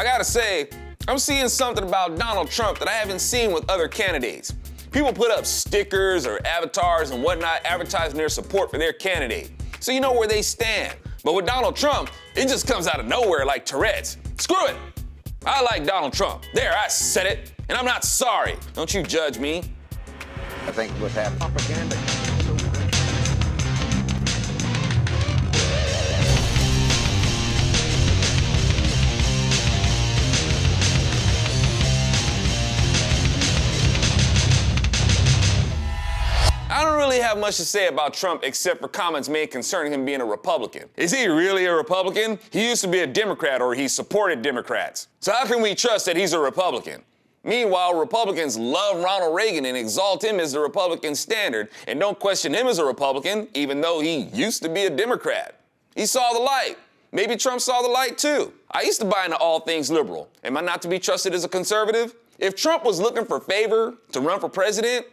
I gotta say, I'm seeing something about Donald Trump that I haven't seen with other candidates. People put up stickers or avatars and whatnot advertising their support for their candidate, so you know where they stand. But with Donald Trump, it just comes out of nowhere like Tourette's. Screw it! I like Donald Trump. There, I said it, and I'm not sorry. Don't you judge me. I think what's happening. Propaganda. I don't really have much to say about Trump except for comments made concerning him being a Republican. Is he really a Republican? He used to be a Democrat, or he supported Democrats. So how can we trust that he's a Republican? Meanwhile, Republicans love Ronald Reagan and exalt him as the Republican standard and don't question him as a Republican, even though he used to be a Democrat. He saw the light. Maybe Trump saw the light too. I used to buy into all things liberal. Am I not to be trusted as a conservative? If Trump was looking for favor to run for president,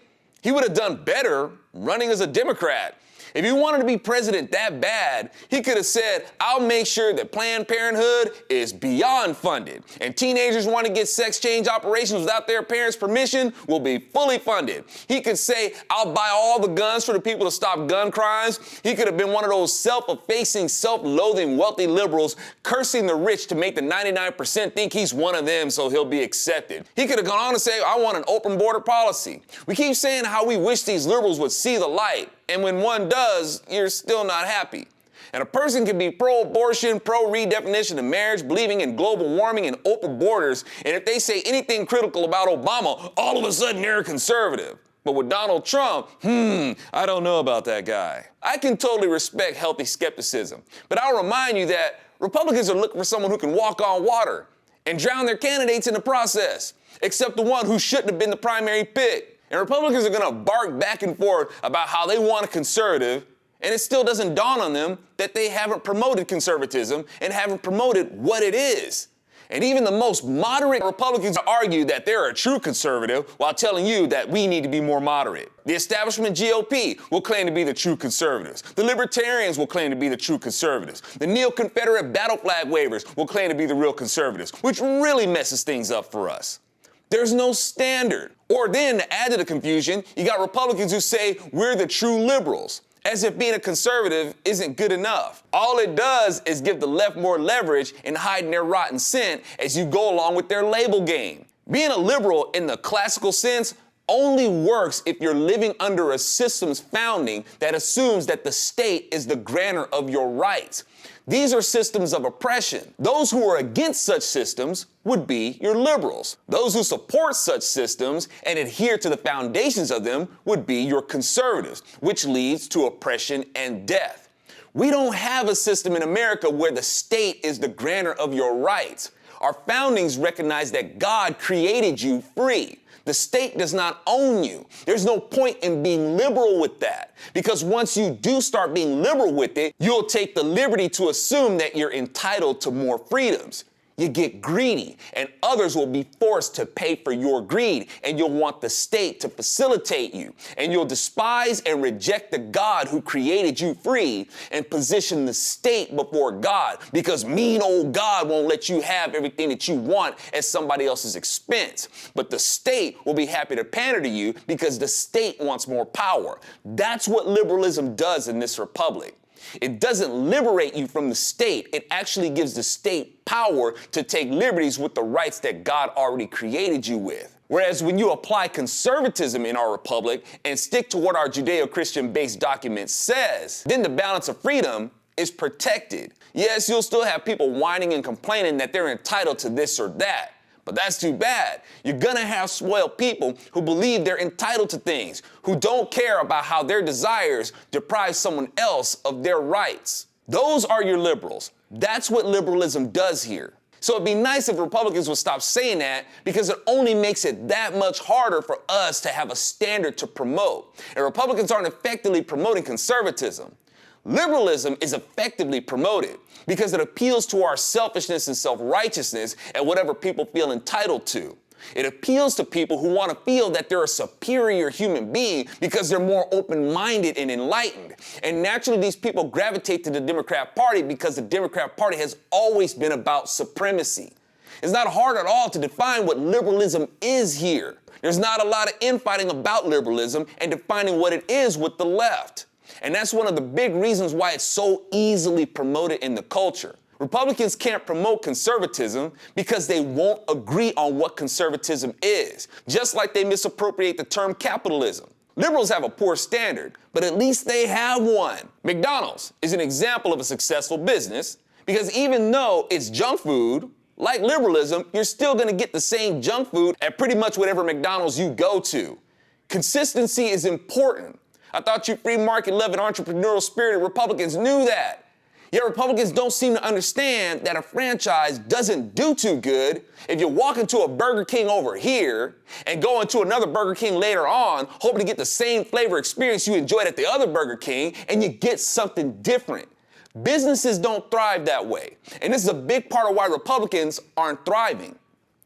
he would have done better running as a Democrat. If he wanted to be president that bad, he could have said, I'll make sure that Planned Parenthood is beyond funded, and teenagers want to get sex change operations without their parents' permission will be fully funded. He could say, I'll buy all the guns for the people to stop gun crimes. He could have been one of those self-effacing, self-loathing, wealthy liberals cursing the rich to make the 99% think he's one of them so he'll be accepted. He could have gone on to say, I want an open border policy. We keep saying how we wish these liberals would see the light, and when one does, you're still not happy. And a person can be pro-abortion, pro-redefinition of marriage, believing in global warming and open borders, and if they say anything critical about Obama, all of a sudden they're a conservative. But with Donald Trump, I don't know about that guy. I can totally respect healthy skepticism, but I'll remind you that Republicans are looking for someone who can walk on water and drown their candidates in the process, except the one who shouldn't have been the primary pick. And Republicans are gonna bark back and forth about how they want a conservative, and it still doesn't dawn on them that they haven't promoted conservatism and haven't promoted what it is. And even the most moderate Republicans argue that they're a true conservative while telling you that we need to be more moderate. The establishment GOP will claim to be the true conservatives. The libertarians will claim to be the true conservatives. The neo-Confederate battle flag wavers will claim to be the real conservatives, which really messes things up for us. There's no standard. Or then, to add to the confusion, you got Republicans who say we're the true liberals, as if being a conservative isn't good enough. All it does is give the left more leverage in hiding their rotten scent as you go along with their label game. Being a liberal in the classical sense only works if you're living under a system's founding that assumes that the state is the grantor of your rights. These are systems of oppression. Those who are against such systems would be your liberals. Those who support such systems and adhere to the foundations of them would be your conservatives, which leads to oppression and death. We don't have a system in America where the state is the grantor of your rights. Our foundings recognize that God created you free. The state does not own you. There's no point in being liberal with that, because once you do start being liberal with it, you'll take the liberty to assume that you're entitled to more freedoms. You get greedy, and others will be forced to pay for your greed, and you'll want the state to facilitate you, and you'll despise and reject the God who created you free and position the state before God, because mean old God won't let you have everything that you want at somebody else's expense. But the state will be happy to pander to you because the state wants more power. That's what liberalism does in this republic. It doesn't liberate you from the state. It actually gives the state power to take liberties with the rights that God already created you with. Whereas when you apply conservatism in our republic and stick to what our Judeo-Christian based document says, then the balance of freedom is protected. Yes, you'll still have people whining and complaining that they're entitled to this or that. But that's too bad. You're gonna have spoiled people who believe they're entitled to things, who don't care about how their desires deprive someone else of their rights. Those are your liberals. That's what liberalism does here. So it'd be nice if Republicans would stop saying that, because it only makes it that much harder for us to have a standard to promote. And Republicans aren't effectively promoting conservatism. Liberalism is effectively promoted because it appeals to our selfishness and self-righteousness and whatever people feel entitled to. It appeals to people who want to feel that they're a superior human being because they're more open-minded and enlightened. And naturally, these people gravitate to the Democrat Party because the Democrat Party has always been about supremacy. It's not hard at all to define what liberalism is here. There's not a lot of infighting about liberalism and defining what it is with the left. And that's one of the big reasons why it's so easily promoted in the culture. Republicans can't promote conservatism because they won't agree on what conservatism is, just like they misappropriate the term capitalism. Liberals have a poor standard, but at least they have one. McDonald's is an example of a successful business because even though it's junk food, like liberalism, you're still gonna get the same junk food at pretty much whatever McDonald's you go to. Consistency is important. I thought you free market loving entrepreneurial spirited Republicans knew that. Yet Republicans don't seem to understand that a franchise doesn't do too good if you walk into a Burger King over here and go into another Burger King later on, hoping to get the same flavor experience you enjoyed at the other Burger King, and you get something different. Businesses don't thrive that way. And this is a big part of why Republicans aren't thriving.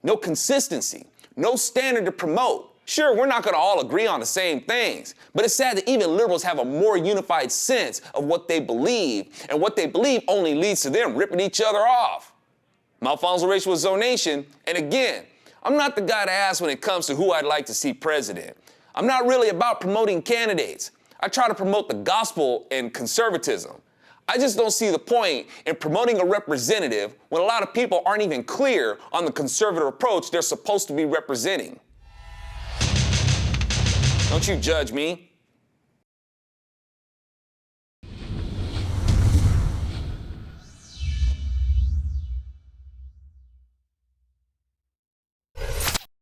No consistency, no standard to promote. Sure, we're not gonna all agree on the same things, but it's sad that even liberals have a more unified sense of what they believe, and what they believe only leads to them ripping each other off. I'm Alfonso Rachel with ZoNation, and again, I'm not the guy to ask when it comes to who I'd like to see president. I'm not really about promoting candidates. I try to promote the gospel and conservatism. I just don't see the point in promoting a representative when a lot of people aren't even clear on the conservative approach they're supposed to be representing. Don't you judge me.